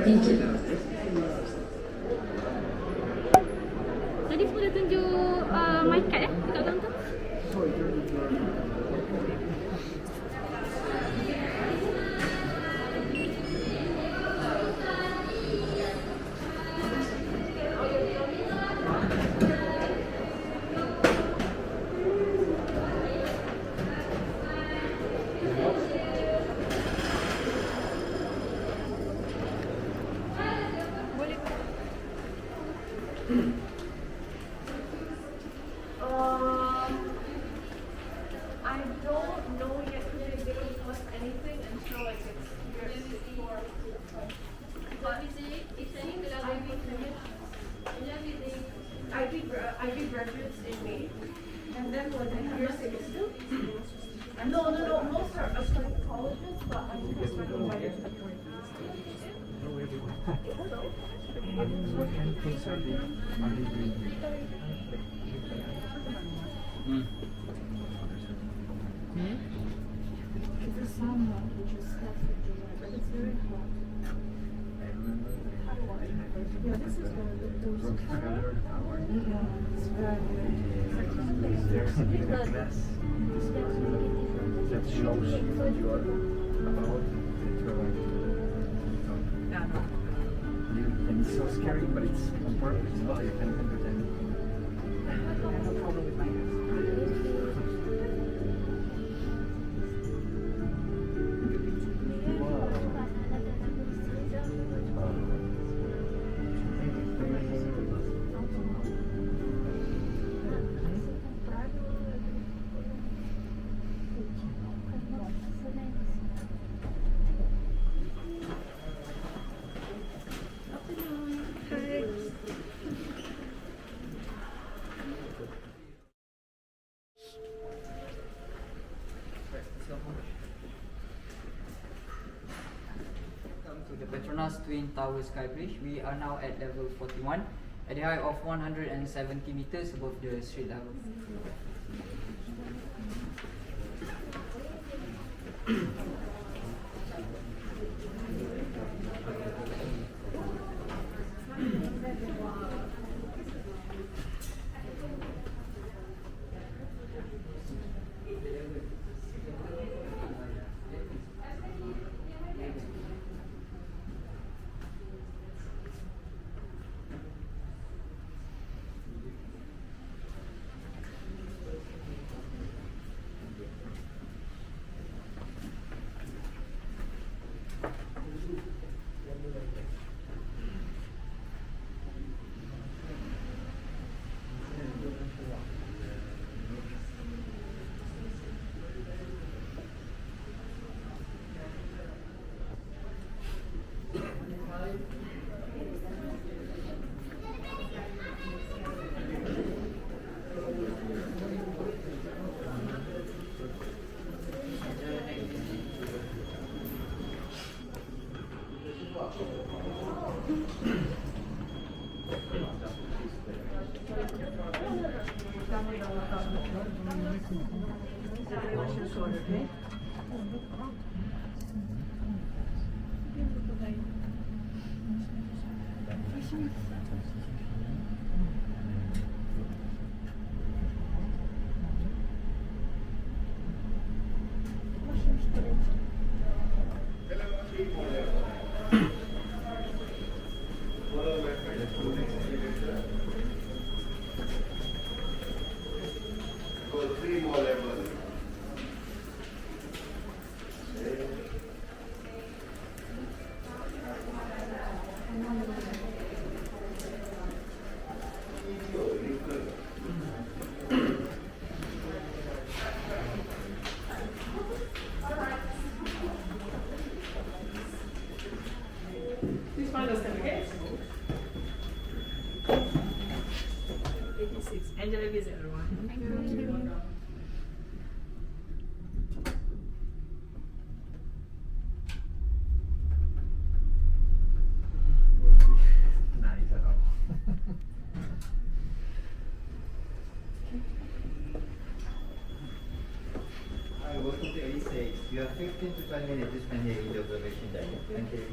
Thank you. Tadi semua dah tunjuk my card dekat kaunter. I don't know yet because they didn't post anything until like it's year 4. IB graduates in May, and then was it year 6 too? No. Most are applying colleges, but I think it's recommended. It's a sauna, which is but it's very hot. Yeah, this is one of those. It's very That shows you are about and it's so scary, but it's on purpose, so you can understand. I have no problem with my Welcome to the Petronas Twin Tower Sky Bridge. We are now at level 41 at the height of 170 meters above the street level. Please find us certificates. 86. Angela visit everyone. Thank you. Nice at all. Hi, welcome to 86. You have 15 to 20 minutes to spend here in the observation deck. Thank you.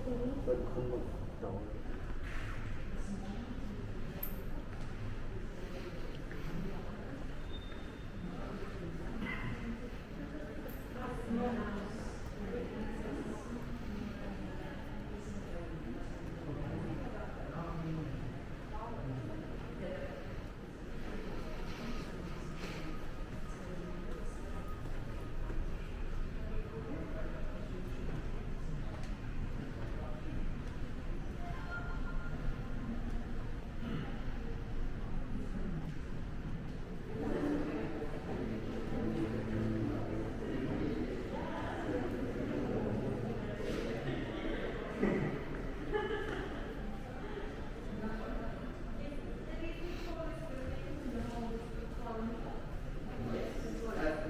เป็นคนแบบเก่า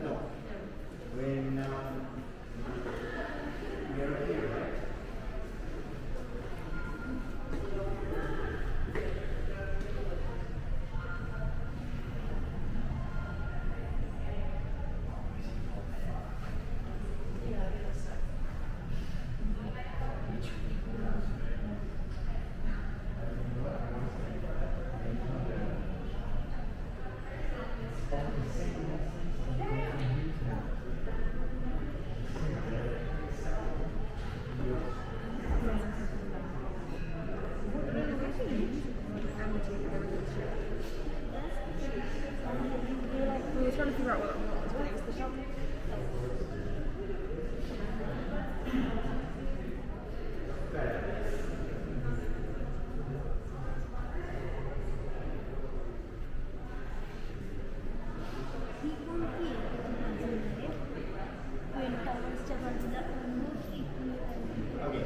No. When you're here, right? We were trying to figure out what that was, but it was the shop. Okay.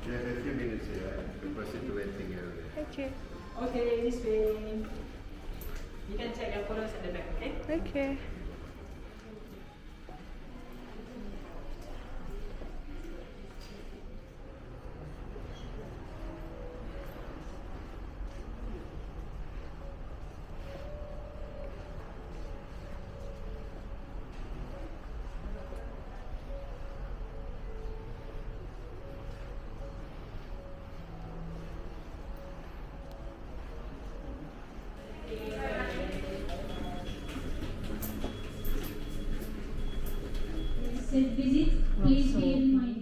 You have a few minutes here to proceed to waiting area. Okay. Okay, this way. You can check your photos at the back, okay? Okay. Said visit, please be in mind.